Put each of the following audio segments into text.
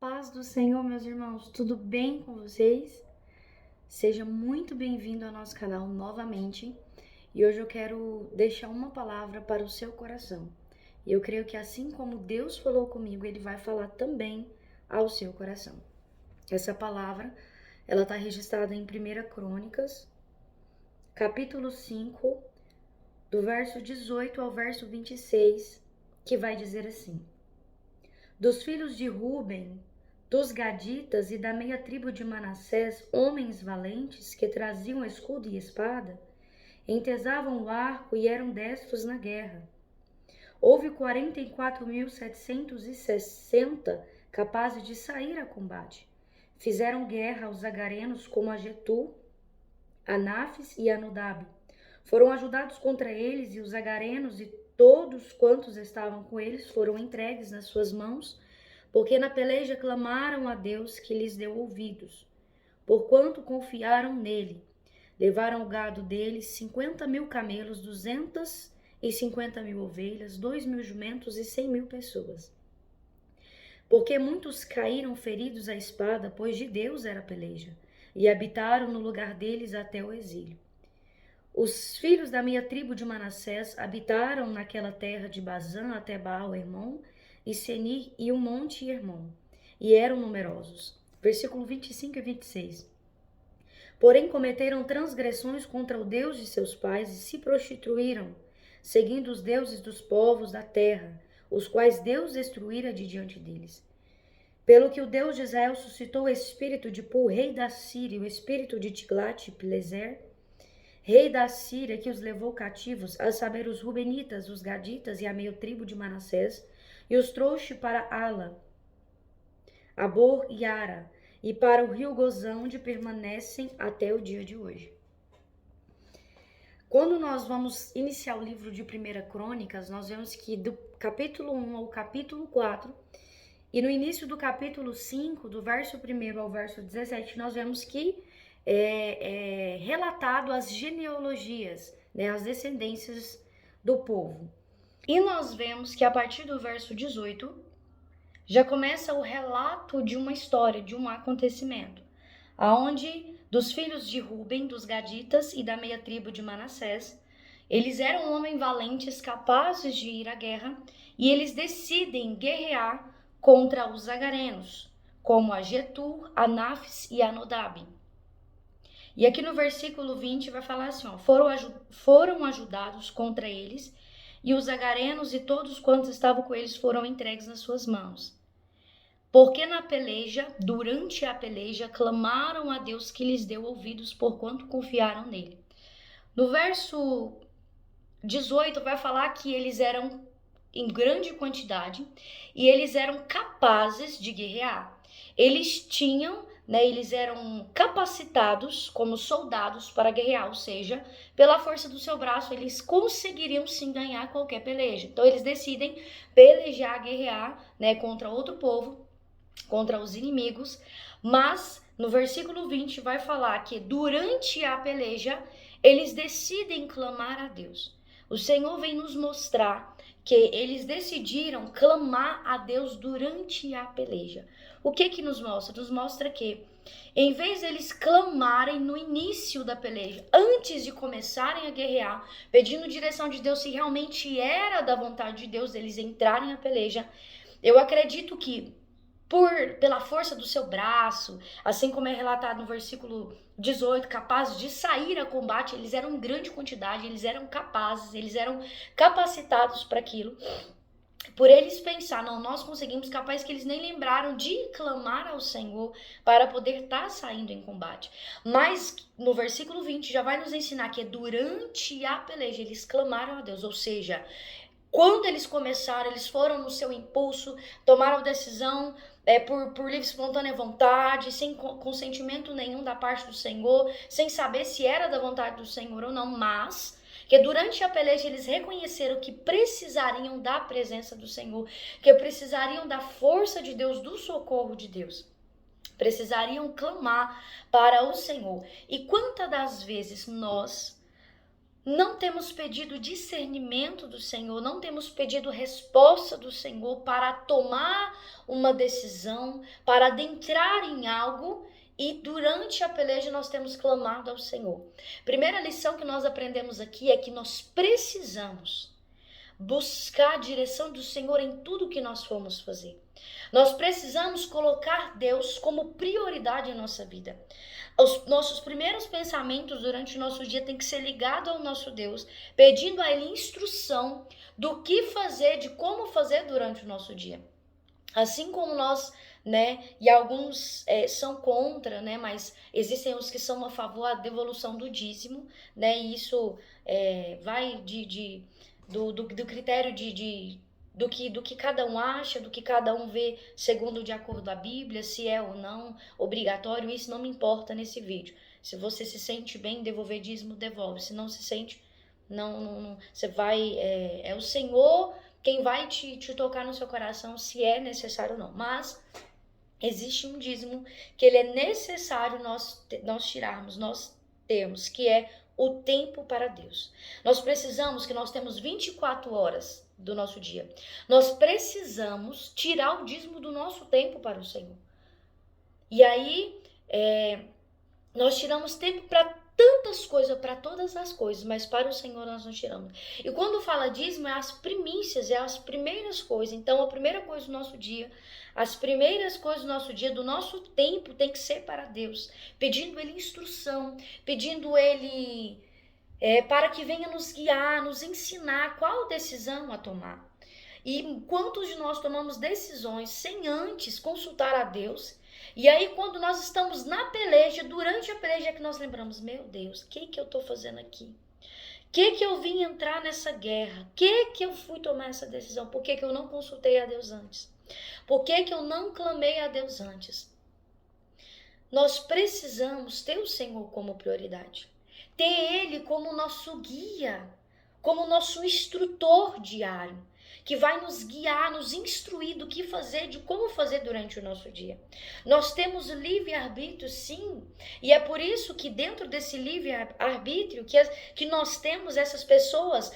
Paz do Senhor, meus irmãos, tudo bem com vocês? Seja muito bem-vindo ao nosso canal novamente. E hoje eu quero deixar uma palavra para o seu coração. E eu creio que assim como Deus falou comigo, Ele vai falar também ao seu coração. Essa palavra, ela está registrada em 1 Crônicas, capítulo 5, do verso 18 ao verso 26, que vai dizer assim: Dos filhos de Ruben, dos gaditas e da meia tribo de Manassés, homens valentes que traziam escudo e espada, entesavam o arco e eram destros na guerra. Houve 44.760 capazes de sair a combate. Fizeram guerra aos agarenos como a Getur, a Naphes e a Nodab. Foram ajudados contra eles, e os agarenos e todos quantos estavam com eles foram entregues nas suas mãos, porque na peleja clamaram a Deus que lhes deu ouvidos, porquanto confiaram nele. Levaram o gado deles 50.000 camelos, 250.000 ovelhas, 2.000 jumentos e 100.000 pessoas. Porque muitos caíram feridos à espada, pois de Deus era a peleja, e habitaram no lugar deles até o exílio. Os filhos da minha tribo de Manassés habitaram naquela terra de Bazã até Baal-Hermon e Senir e o monte Hermon, e eram numerosos. Versículo 25 e 26. Porém cometeram transgressões contra o Deus de seus pais e se prostituíram, seguindo os deuses dos povos da terra, os quais Deus destruíra de diante deles. Pelo que o Deus de Israel suscitou o espírito de Pul, rei da Síria, e o espírito de Tiglat-Pileser, rei da Síria, que os levou cativos, a saber, os Rubenitas, os Gaditas e a meia tribo de Manassés, e os trouxe para Ala, Abor e Ara, e para o rio Gozã, onde permanecem até o dia de hoje. Quando nós vamos iniciar o livro de 1 Crônicas, nós vemos que do capítulo 1 ao capítulo 4, e no início do capítulo 5, do verso 1 ao verso 17, nós vemos que é relatado as genealogias, né, as descendências do povo. E nós vemos que a partir do verso 18, já começa o relato de uma história, de um acontecimento, aonde dos filhos de Ruben, dos Gaditas e da meia tribo de Manassés, eles eram homens valentes, capazes de ir à guerra, e eles decidem guerrear contra os agarenos, como a Getur, a Naphes e a Nodab. E aqui no versículo 20 vai falar assim, ó, foram ajudados contra eles, e os agarenos e todos quantos estavam com eles foram entregues nas suas mãos. Porque na peleja, durante a peleja, clamaram a Deus que lhes deu ouvidos, porquanto confiaram nele. No verso 18 vai falar que eles eram em grande quantidade e eles eram capazes de guerrear. Eles eram capacitados como soldados para guerrear, ou seja, pela força do seu braço, eles conseguiriam sim ganhar qualquer peleja. Então eles decidem pelejar, guerrear, contra outro povo, contra os inimigos, mas no versículo 20 vai falar que durante a peleja eles decidem clamar a Deus. O Senhor vem nos mostrar que eles decidiram clamar a Deus durante a peleja. O que nos mostra? Nos mostra que em vez deles clamarem no início da peleja, antes de começarem a guerrear, pedindo direção de Deus, se realmente era da vontade de Deus eles entrarem na peleja, eu acredito que pela força do seu braço, assim como é relatado no versículo 18, capazes de sair a combate, eles eram em grande quantidade, eles eram capazes, eles eram capacitados para aquilo. Por eles pensar, não, nós conseguimos, capaz que eles nem lembraram de clamar ao Senhor para poder estar saindo em combate. Mas no versículo 20 já vai nos ensinar que durante a peleja eles clamaram a Deus, ou seja, quando eles começaram, eles foram no seu impulso, tomaram decisão por livre e espontânea vontade, sem consentimento nenhum da parte do Senhor, sem saber se era da vontade do Senhor ou não, mas que durante a peleja eles reconheceram que precisariam da presença do Senhor, que precisariam da força de Deus, do socorro de Deus. Precisariam clamar para o Senhor. E quantas das vezes nós não temos pedido discernimento do Senhor, não temos pedido resposta do Senhor para tomar uma decisão, para adentrar em algo, e durante a peleja nós temos clamado ao Senhor. Primeira lição que nós aprendemos aqui é que nós precisamos buscar a direção do Senhor em tudo que nós formos fazer. Nós precisamos colocar Deus como prioridade em nossa vida. Os nossos primeiros pensamentos durante o nosso dia tem que ser ligados ao nosso Deus, pedindo a Ele instrução do que fazer, de como fazer durante o nosso dia. Assim como nós, e alguns são contra, mas existem os que são a favor da devolução do dízimo, e isso vai do critério do que cada um acha, do que cada um vê segundo de acordo com a Bíblia, se é ou não obrigatório. Isso não me importa nesse vídeo. Se você se sente bem em devolver dízimo, devolve. Se não se sente, não você vai, é o Senhor quem vai te tocar no seu coração se é necessário ou não. Mas existe um dízimo que ele é necessário nós tirarmos, nós termos, que é o tempo para Deus. Nós precisamos, que nós temos 24 horas do nosso dia. Nós precisamos tirar o dízimo do nosso tempo para o Senhor. E aí, nós tiramos tempo para tantas coisas, para todas as coisas, mas para o Senhor nós não tiramos. E quando fala dízimo, é as primícias, é as primeiras coisas. Então, a primeira coisa do nosso dia, as primeiras coisas do nosso dia, do nosso tempo, tem que ser para Deus, pedindo Ele instrução, pedindo Ele para que venha nos guiar, nos ensinar qual decisão a tomar. E quantos de nós tomamos decisões sem antes consultar a Deus? E aí, quando nós estamos na peleja, durante a peleja é que nós lembramos, meu Deus, o que eu estou fazendo aqui? Que eu vim entrar nessa guerra? Que eu fui tomar essa decisão? Por que eu não consultei a Deus antes? Por que eu não clamei a Deus antes? Nós precisamos ter o Senhor como prioridade. Ter Ele como nosso guia, como nosso instrutor diário, que vai nos guiar, nos instruir do que fazer, de como fazer durante o nosso dia. Nós temos livre-arbítrio, sim, e é por isso que dentro desse livre-arbítrio que nós temos, essas pessoas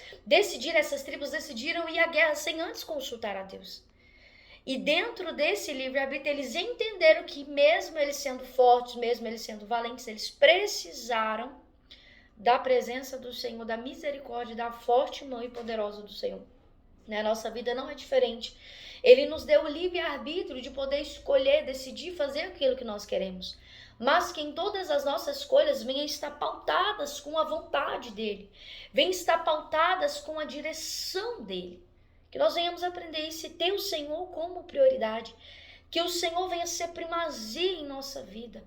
essas tribos decidiram ir à guerra sem antes consultar a Deus. E dentro desse livre-arbítrio, eles entenderam que mesmo eles sendo fortes, mesmo eles sendo valentes, eles precisaram da presença do Senhor, da misericórdia, da forte mão e poderosa do Senhor. A nossa vida não é diferente. Ele nos deu o livre-arbítrio de poder escolher, decidir fazer aquilo que nós queremos. Mas que em todas as nossas escolhas venham estar pautadas com a vontade dele. Venham estar pautadas com a direção dele. Que nós venhamos aprender isso e ter o Senhor como prioridade. Que o Senhor venha ser primazia em nossa vida.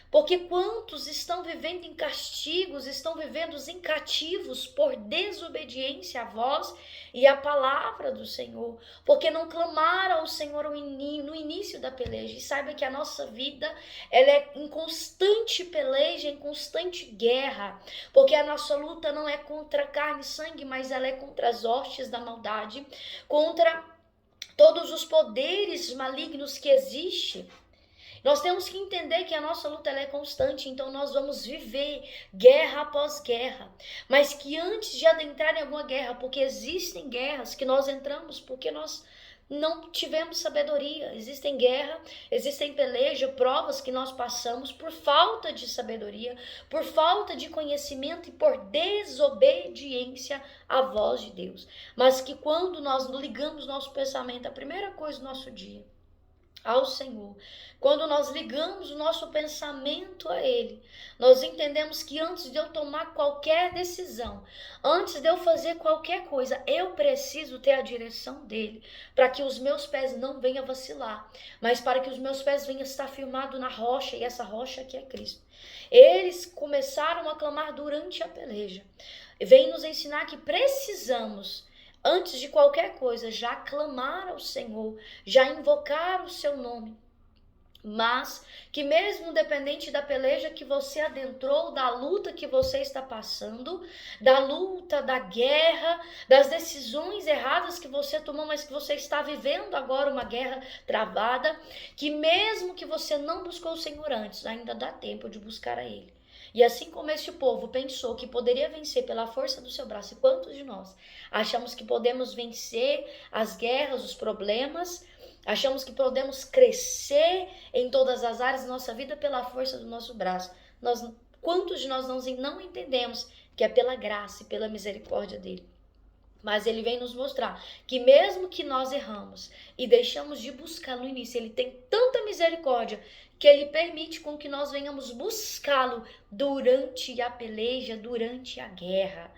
Porque quantos estão vivendo em castigos, estão vivendo em cativos por desobediência à voz e à palavra do Senhor, porque não clamaram ao Senhor no início da peleja. E saiba que a nossa vida, ela é em constante peleja, em constante guerra, porque a nossa luta não é contra carne e sangue, mas ela é contra as hostes da maldade, contra todos os poderes malignos que existem. Nós temos que entender que a nossa luta ela é constante, então nós vamos viver guerra após guerra. Mas que antes de adentrar em alguma guerra, porque existem guerras que nós entramos porque nós não tivemos sabedoria. Existem guerra, existem peleja, provas que nós passamos por falta de sabedoria, por falta de conhecimento e por desobediência à voz de Deus. Mas que quando nós ligamos nosso pensamento, a primeira coisa do nosso dia, ao Senhor, quando nós ligamos o nosso pensamento a Ele, nós entendemos que antes de eu tomar qualquer decisão, antes de eu fazer qualquer coisa, eu preciso ter a direção dEle, para que os meus pés não venham vacilar, mas para que os meus pés venham estar firmados na rocha, e essa rocha aqui é Cristo. Eles começaram a clamar durante a peleja, vem nos ensinar que precisamos, antes de qualquer coisa, já clamar ao Senhor, já invocar o seu nome. Mas que mesmo dependente da peleja que você adentrou, da luta que você está passando, da luta, da guerra, das decisões erradas que você tomou, mas que você está vivendo agora uma guerra travada, que mesmo que você não buscou o Senhor antes, ainda dá tempo de buscar a Ele. E assim como este povo pensou que poderia vencer pela força do seu braço, e quantos de nós achamos que podemos vencer as guerras, os problemas, achamos que podemos crescer em todas as áreas da nossa vida pela força do nosso braço? Quantos de nós não entendemos que é pela graça e pela misericórdia dele? Mas ele vem nos mostrar que mesmo que nós erramos e deixamos de buscar no início, ele tem tanta misericórdia que ele permite com que nós venhamos buscá-lo durante a peleja, durante a guerra.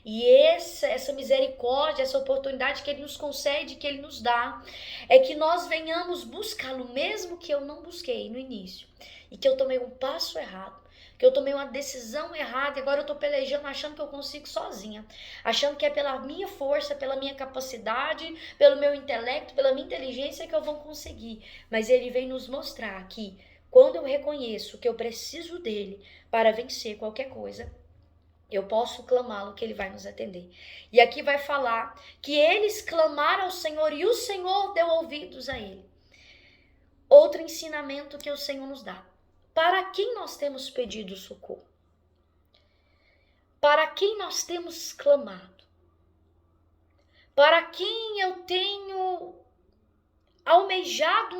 E essa misericórdia, essa oportunidade que ele nos concede, que ele nos dá, é que nós venhamos buscá-lo mesmo que eu não busquei no início e que eu tomei um passo errado, que eu tomei uma decisão errada e agora eu tô pelejando achando que eu consigo sozinha, achando que é pela minha força, pela minha capacidade, pelo meu intelecto, pela minha inteligência que eu vou conseguir. Mas ele vem nos mostrar que quando eu reconheço que eu preciso dele para vencer qualquer coisa, eu posso clamá-lo que ele vai nos atender. E aqui vai falar que eles clamaram ao Senhor e o Senhor deu ouvidos a ele. Outro ensinamento que o Senhor nos dá. Para quem nós temos pedido socorro? Para quem nós temos clamado? Para quem eu tenho almejado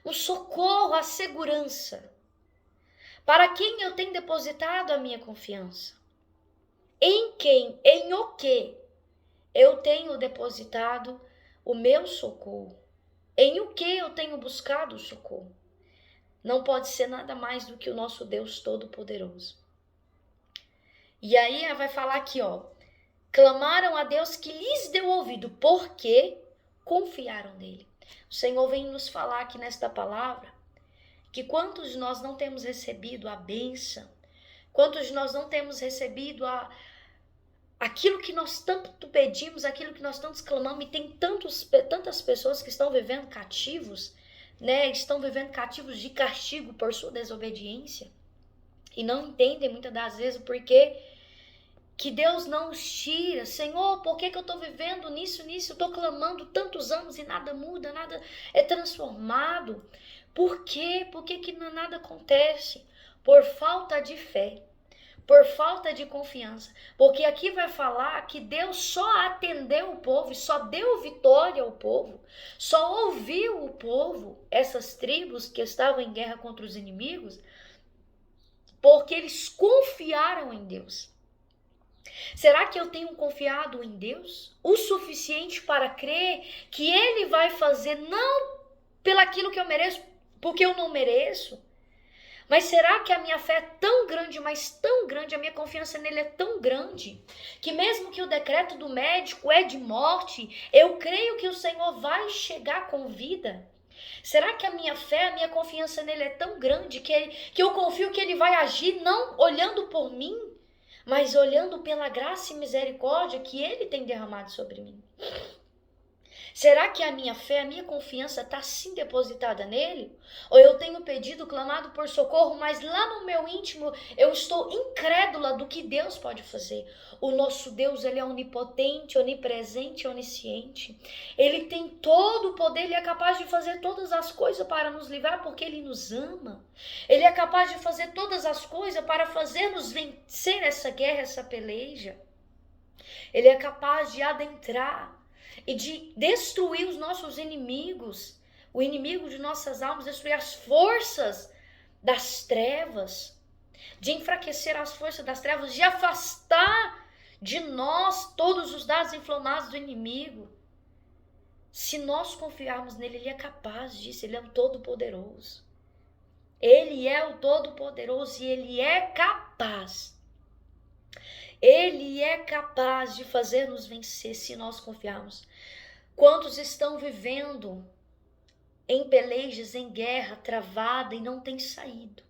um socorro, a segurança? Para quem eu tenho depositado a minha confiança? Em quem, em o que eu tenho depositado o meu socorro? Em o que eu tenho buscado o socorro? Não pode ser nada mais do que o nosso Deus Todo-Poderoso. E aí vai falar aqui, ó. Clamaram a Deus que lhes deu ouvido, porque confiaram nele. O Senhor vem nos falar aqui nesta palavra que quantos de nós não temos recebido a bênção, quantos de nós não temos recebido aquilo que nós tanto pedimos, aquilo que nós tanto clamamos, e tem tantas pessoas que estão vivendo cativos, né? Estão vivendo cativos de castigo por sua desobediência e não entendem muitas das vezes o porquê que Deus não os tira. Senhor, por que eu estou vivendo nisso? Eu estou clamando tantos anos e nada muda, nada é transformado. Por quê? Por que nada acontece? Por falta de fé, por falta de confiança. Porque aqui vai falar que Deus só atendeu o povo e só deu vitória ao povo, só ouviu o povo, essas tribos que estavam em guerra contra os inimigos, porque eles confiaram em Deus. Será que eu tenho confiado em Deus o suficiente para crer que Ele vai fazer não pelaquilo que eu mereço, porque eu não mereço? Mas será que a minha fé é tão grande, mas tão grande, a minha confiança nele é tão grande, que mesmo que o decreto do médico é de morte, eu creio que o Senhor vai chegar com vida? Será que a minha fé, a minha confiança nele é tão grande que eu confio que ele vai agir não olhando por mim, mas olhando pela graça e misericórdia que ele tem derramado sobre mim? Será que a minha fé, a minha confiança está sim depositada nele? Ou eu tenho pedido, clamado por socorro, mas lá no meu íntimo eu estou incrédula do que Deus pode fazer? O nosso Deus, ele é onipotente, onipresente, onisciente. Ele tem todo o poder, ele é capaz de fazer todas as coisas para nos livrar porque ele nos ama. Ele é capaz de fazer todas as coisas para fazer-nos vencer essa guerra, essa peleja. Ele é capaz de adentrar e de destruir os nossos inimigos, o inimigo de nossas almas, destruir as forças das trevas, de enfraquecer as forças das trevas, de afastar de nós todos os dardos inflamados do inimigo. Se nós confiarmos nele, ele é capaz disso, ele é o Todo-Poderoso. Ele é o Todo-Poderoso e ele é capaz. Ele é capaz de fazer-nos vencer se nós confiarmos. Quantos estão vivendo em pelejas, em guerra travada e não tem saído?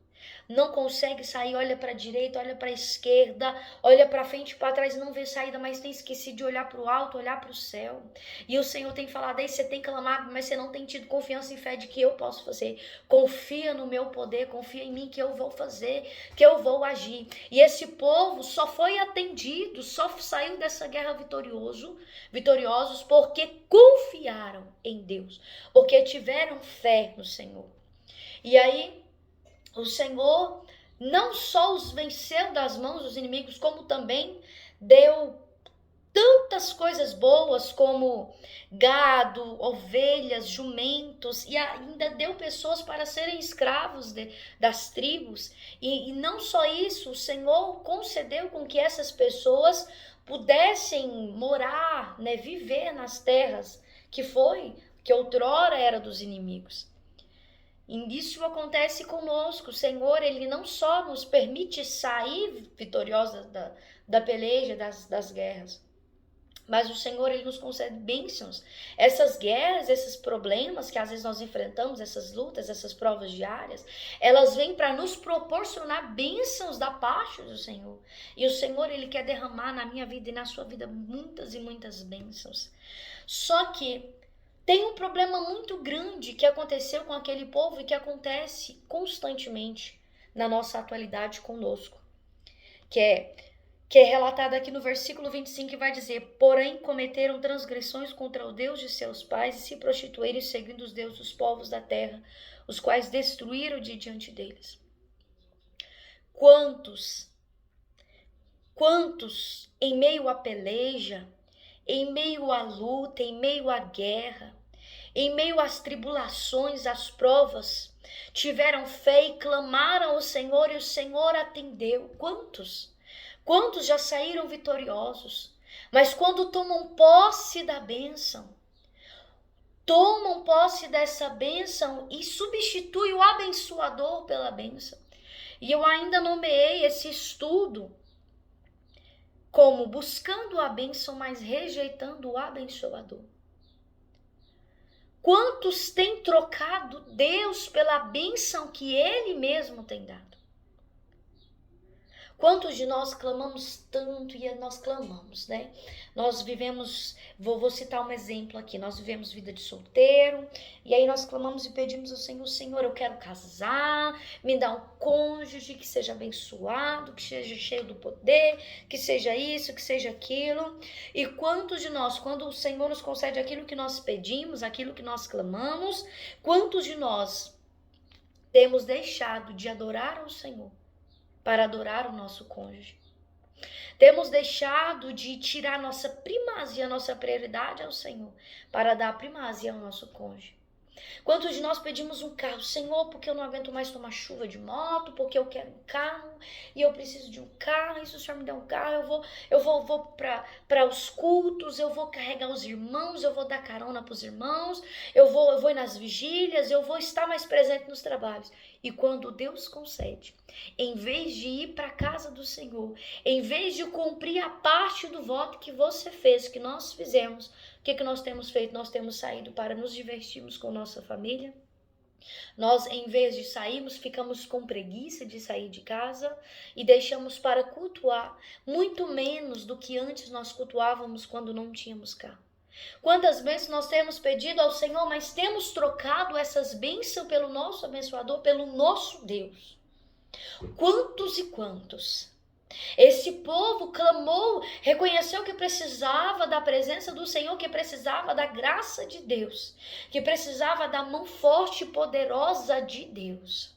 Não consegue sair, olha para a direita, olha para a esquerda, olha para frente e para trás, não vê saída, mas tem esquecido de olhar para o alto, olhar para o céu. E o Senhor tem falado aí, você tem clamado, mas você não tem tido confiança e fé de que eu posso fazer. Confia no meu poder, confia em mim que eu vou fazer, que eu vou agir. E esse povo só foi atendido, só saiu dessa guerra vitoriosos porque confiaram em Deus, porque tiveram fé no Senhor. E aí, o Senhor não só os venceu das mãos dos inimigos, como também deu tantas coisas boas como gado, ovelhas, jumentos, e ainda deu pessoas para serem escravos das tribos. E não só isso, o Senhor concedeu com que essas pessoas pudessem morar, né, viver nas terras que outrora era dos inimigos. E isso acontece conosco. O Senhor, ele não só nos permite sair vitoriosos da peleja, das guerras, mas o Senhor, ele nos concede bênçãos. Essas guerras, esses problemas que às vezes nós enfrentamos, essas lutas, essas provas diárias, elas vêm para nos proporcionar bênçãos da parte do Senhor. E o Senhor, ele quer derramar na minha vida e na sua vida muitas e muitas bênçãos. Só que tem um problema muito grande que aconteceu com aquele povo e que acontece constantemente na nossa atualidade conosco, que é relatado aqui no versículo 25, que vai dizer: porém cometeram transgressões contra o Deus de seus pais e se prostituíram seguindo os deuses dos povos da terra, os quais destruíram de diante deles. Quantos em meio à peleja, em meio à luta, em meio à guerra, em meio às tribulações, às provas, tiveram fé e clamaram ao Senhor e o Senhor atendeu. Quantos já saíram vitoriosos, mas quando tomam posse da bênção, tomam posse dessa bênção e substituem o abençoador pela bênção. E eu ainda nomeei esse estudo como buscando a bênção, mas rejeitando o abençoador. Quantos têm trocado Deus pela bênção que Ele mesmo tem dado? Quantos de nós clamamos tanto e nós clamamos, né? Nós vivemos, vou citar um exemplo aqui, nós vivemos vida de solteiro, e aí nós clamamos e pedimos ao Senhor: Senhor, eu quero casar, me dá um cônjuge que seja abençoado, que seja cheio do poder, que seja isso, que seja aquilo. E quantos de nós, quando o Senhor nos concede aquilo que nós pedimos, aquilo que nós clamamos, quantos de nós temos deixado de adorar ao Senhor para adorar o nosso cônjuge? Temos deixado de tirar nossa primazia, nossa prioridade ao Senhor, para dar primazia ao nosso cônjuge. Quantos de nós pedimos um carro? Senhor, porque eu não aguento mais tomar chuva de moto, porque eu quero um carro e eu preciso de um carro, e se o Senhor me der um carro, eu vou para os cultos, eu vou carregar os irmãos, eu vou dar carona para os irmãos, eu vou ir nas vigílias, eu vou estar mais presente nos trabalhos. E quando Deus concede, em vez de ir para a casa do Senhor, em vez de cumprir a parte do voto que você fez, que nós fizemos, o que nós temos feito? Nós temos saído para nos divertirmos com nossa família. Nós, em vez de sairmos, ficamos com preguiça de sair de casa e deixamos para cultuar muito menos do que antes nós cultuávamos quando não tínhamos carro. Quantas vezes nós temos pedido ao Senhor, mas temos trocado essas bênçãos pelo nosso abençoador, pelo nosso Deus? Quantos e quantos? Esse povo clamou, reconheceu que precisava da presença do Senhor, que precisava da graça de Deus, que precisava da mão forte e poderosa de Deus.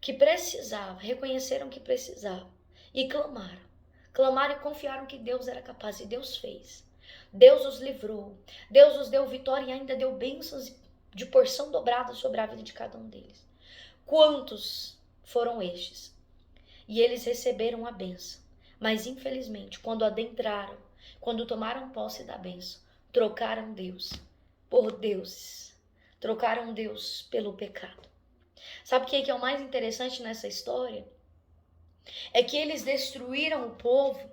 Que precisava, reconheceram que precisava e clamaram. Clamaram e confiaram que Deus era capaz, e Deus fez. Deus os livrou, Deus os deu vitória e ainda deu bênçãos de porção dobrada sobre a vida de cada um deles. Quantos foram estes? E eles receberam a bênção, mas infelizmente, quando adentraram, quando tomaram posse da bênção, trocaram Deus por deuses, trocaram Deus pelo pecado. Sabe o que é o mais interessante nessa história? É que eles destruíram o povo,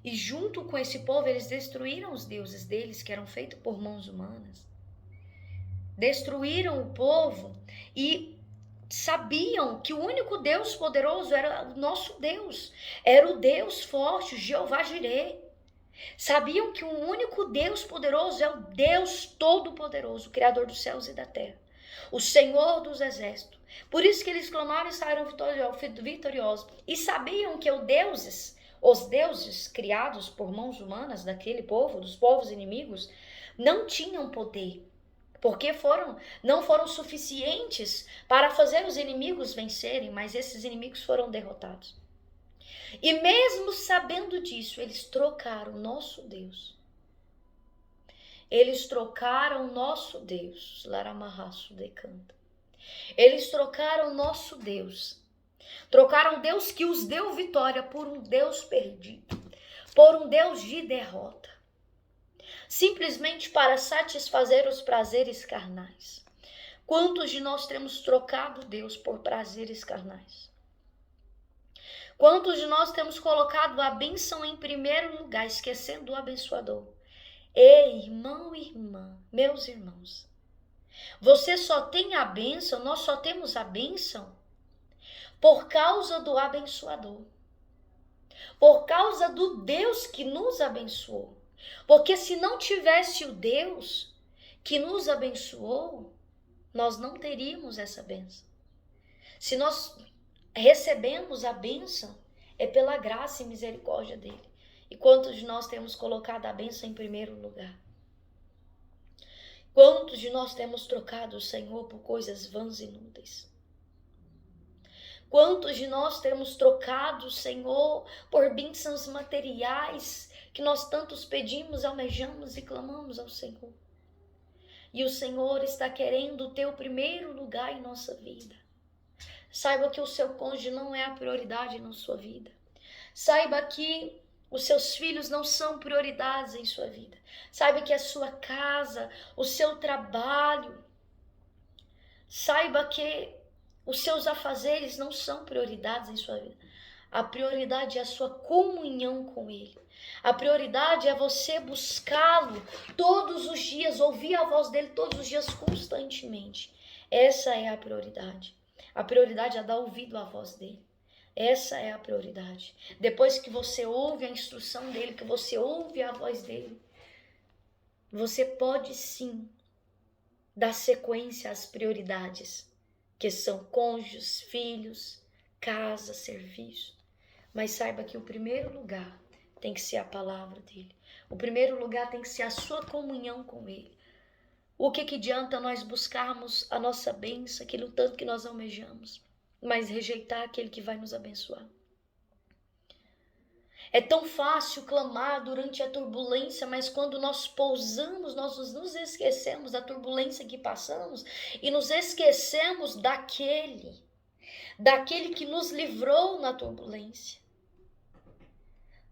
e junto com esse povo eles destruíram os deuses deles, que eram feitos por mãos humanas. Destruíram o povo e sabiam que o único Deus poderoso era o nosso Deus, era o Deus forte, o Jeová Jireh. Sabiam que o único Deus poderoso é o Deus Todo-Poderoso, o Criador dos céus e da terra, o Senhor dos exércitos. Por isso que eles clamaram e saíram vitoriosos. E sabiam que os deuses criados por mãos humanas daquele povo, dos povos inimigos, não tinham poder Porque não foram suficientes para fazer os inimigos vencerem, mas esses inimigos foram derrotados. E mesmo sabendo disso, eles trocaram o nosso Deus. Eles trocaram o nosso Deus. Laramarraço decanta. Eles trocaram o nosso Deus. Trocaram o Deus que os deu vitória por um Deus perdido, por um Deus de derrota. Simplesmente para satisfazer os prazeres carnais. Quantos de nós temos trocado Deus por prazeres carnais? Quantos de nós temos colocado a bênção em primeiro lugar, esquecendo o abençoador? Ei, irmão e irmã, meus irmãos, você só tem a bênção, nós só temos a bênção por causa do abençoador, por causa do Deus que nos abençoou. Porque se não tivesse o Deus que nos abençoou, nós não teríamos essa bênção. Se nós recebemos a bênção, é pela graça e misericórdia dele. E quantos de nós temos colocado a bênção em primeiro lugar? Quantos de nós temos trocado o Senhor por coisas vãs e inúteis? Quantos de nós temos trocado o Senhor por bênçãos materiais que nós tantos pedimos, almejamos e clamamos ao Senhor? E o Senhor está querendo ter o primeiro lugar em nossa vida. Saiba que o seu cônjuge não é a prioridade na sua vida. Saiba que os seus filhos não são prioridades em sua vida. Saiba que a sua casa, o seu trabalho, saiba que os seus afazeres não são prioridades em sua vida. A prioridade é a sua comunhão com Ele. A prioridade é você buscá-lo todos os dias, ouvir a voz dele todos os dias constantemente. Essa é a prioridade. A prioridade é dar ouvido à voz dele. Essa é a prioridade. Depois que você ouve a instrução dele, que você ouve a voz dele, você pode sim dar sequência às prioridades, que são cônjuges, filhos, casa, serviço. Mas saiba que o primeiro lugar tem que ser a palavra dele. O primeiro lugar tem que ser a sua comunhão com ele. O que adianta nós buscarmos a nossa bênção, aquilo tanto que nós almejamos, mas rejeitar aquele que vai nos abençoar? É tão fácil clamar durante a turbulência, mas quando nós pousamos, nós nos esquecemos da turbulência que passamos e nos esquecemos daquele que nos livrou na turbulência.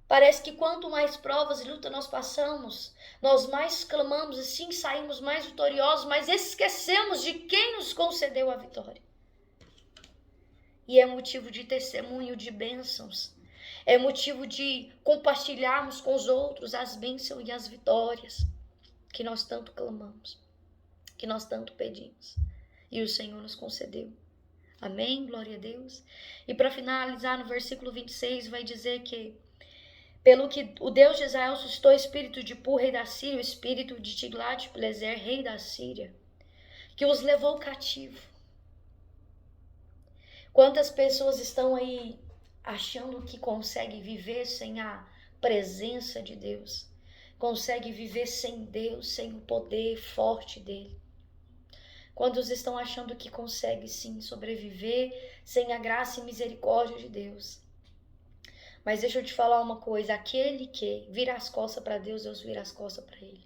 Parece que quanto mais provas e luta nós passamos, nós mais clamamos e sim saímos mais vitoriosos, mas esquecemos de quem nos concedeu a vitória. E é motivo de testemunho de bênçãos. É motivo de compartilharmos com os outros as bênçãos e as vitórias que nós tanto clamamos, que nós tanto pedimos. E o Senhor nos concedeu. Amém? Glória a Deus. E para finalizar, no versículo 26, vai dizer que pelo que o Deus de Israel suscitou o espírito de Pul, rei da Síria, o espírito de Tiglat-Pileser, rei da Síria, que os levou cativo. Quantas pessoas estão aí achando que consegue viver sem a presença de Deus? Consegue viver sem Deus, sem o poder forte dele? Quantos estão achando que consegue sim sobreviver sem a graça e misericórdia de Deus? Mas deixa eu te falar uma coisa, aquele que vira as costas para Deus, Deus vira as costas para ele.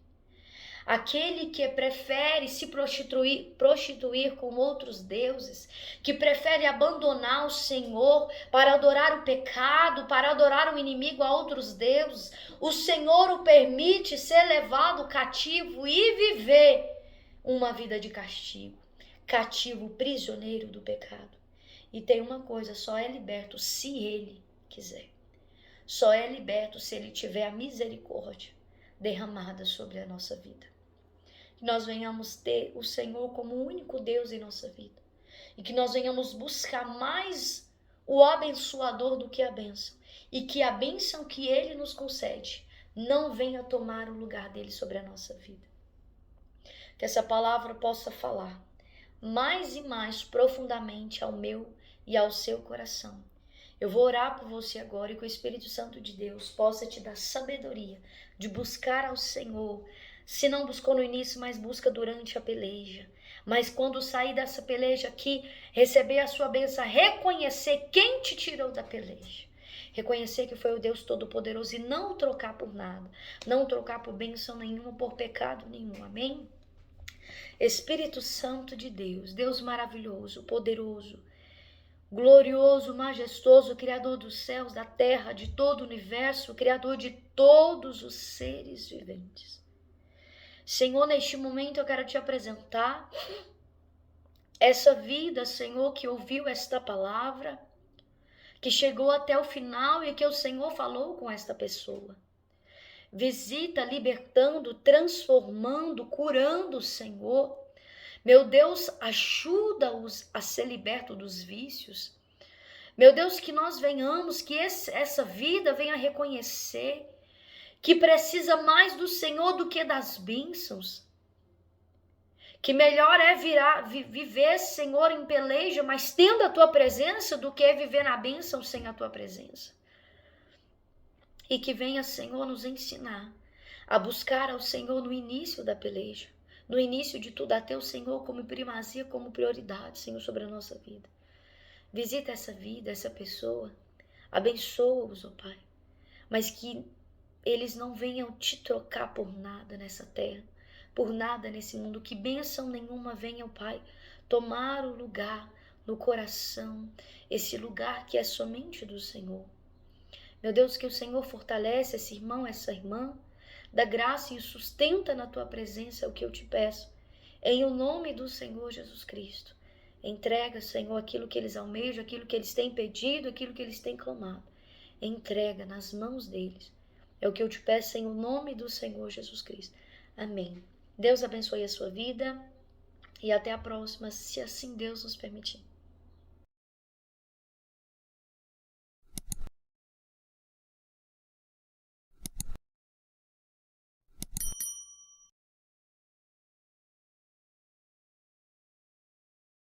Aquele que prefere se prostituir com outros deuses, que prefere abandonar o Senhor para adorar o pecado, para adorar o inimigo a outros deuses, o Senhor o permite ser levado cativo e viver uma vida de castigo, cativo, prisioneiro do pecado. E tem uma coisa, só é liberto se ele quiser. Só é liberto se ele tiver a misericórdia derramada sobre a nossa vida. Que nós venhamos ter o Senhor como o único Deus em nossa vida. E que nós venhamos buscar mais o abençoador do que a bênção. E que a bênção que ele nos concede não venha tomar o lugar dele sobre a nossa vida. Que essa palavra possa falar mais e mais profundamente ao meu e ao seu coração. Eu vou orar por você agora e que o Espírito Santo de Deus possa te dar sabedoria de buscar ao Senhor Se não buscou no início, mas busca durante a peleja. Mas quando sair dessa peleja aqui, receber a sua bênção, reconhecer quem te tirou da peleja. Reconhecer que foi o Deus Todo-Poderoso e não trocar por nada. Não trocar por bênção nenhuma, por pecado nenhum. Amém? Espírito Santo de Deus, Deus maravilhoso, poderoso, glorioso, majestoso, Criador dos céus, da terra, de todo o universo, Criador de todos os seres viventes. Senhor, neste momento eu quero te apresentar essa vida, Senhor, que ouviu esta palavra, que chegou até o final e que o Senhor falou com esta pessoa. Visita, libertando, transformando, curando, Senhor. Meu Deus, ajuda-os a ser liberto dos vícios. Meu Deus, que nós venhamos, que essa vida venha reconhecer que precisa mais do Senhor do que das bênçãos. Que melhor é viver, Senhor, em peleja, mas tendo a tua presença, do que viver na bênção sem a tua presença. E que venha, Senhor, nos ensinar a buscar ao Senhor no início da peleja. No início de tudo, a teu Senhor como primazia, como prioridade, Senhor, sobre a nossa vida. Visita essa vida, essa pessoa. Abençoa-os, ó Pai. Mas que eles não venham te trocar por nada nessa terra, por nada nesse mundo, que bênção nenhuma venha, ó Pai, tomar o lugar no coração, esse lugar que é somente do Senhor. Meu Deus, que o Senhor fortalece esse irmão, essa irmã, dá graça e o sustenta na tua presença, é o que eu te peço, em o nome do Senhor Jesus Cristo. Entrega, Senhor, aquilo que eles almejam, aquilo que eles têm pedido, aquilo que eles têm clamado. Entrega nas mãos deles. É o que eu te peço em o nome do Senhor Jesus Cristo. Amém. Deus abençoe a sua vida e até a próxima, se assim Deus nos permitir.